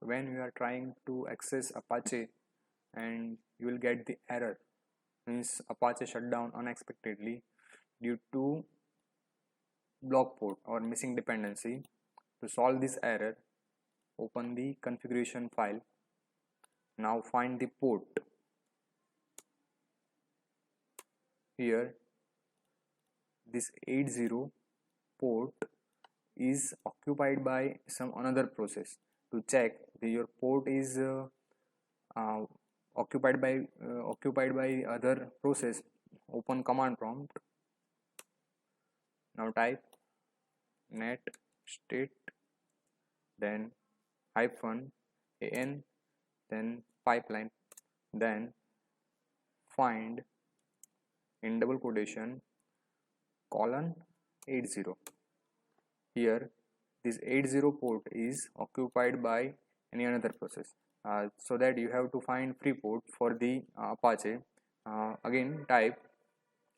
when you are trying to access Apache and you will get the error, means Apache shut down unexpectedly due to block port or missing dependency. To solve this error, open the configuration file. Now find the port. Here this 80 port is occupied by some another process. To check your port is uh, occupied by other process, open command prompt. Now type net state, then hyphen an, then pipeline, then find in double quotation colon 80. Here this 80 port is occupied by any another process, so that you have to find free port for the Apache. Again type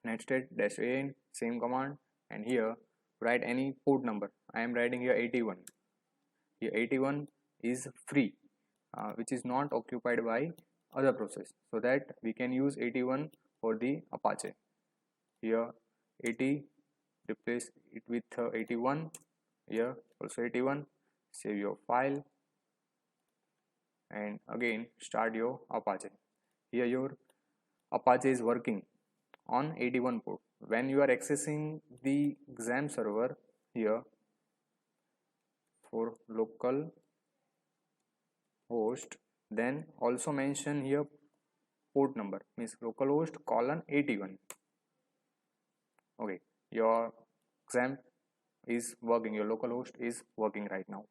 netstate -an, same command, and here write any port number. I am writing here 81. Here 81 is free, which is not occupied by other process, so that we can use 81 for the Apache. Here 80, replace it with 81. Here also 81. Save your file and again start your Apache. Here your Apache is working on 81 port. When you are accessing the Xampp server, here for local host, then also mention here port number, means localhost colon 81. Okay, your Xampp is working, your localhost is working right now.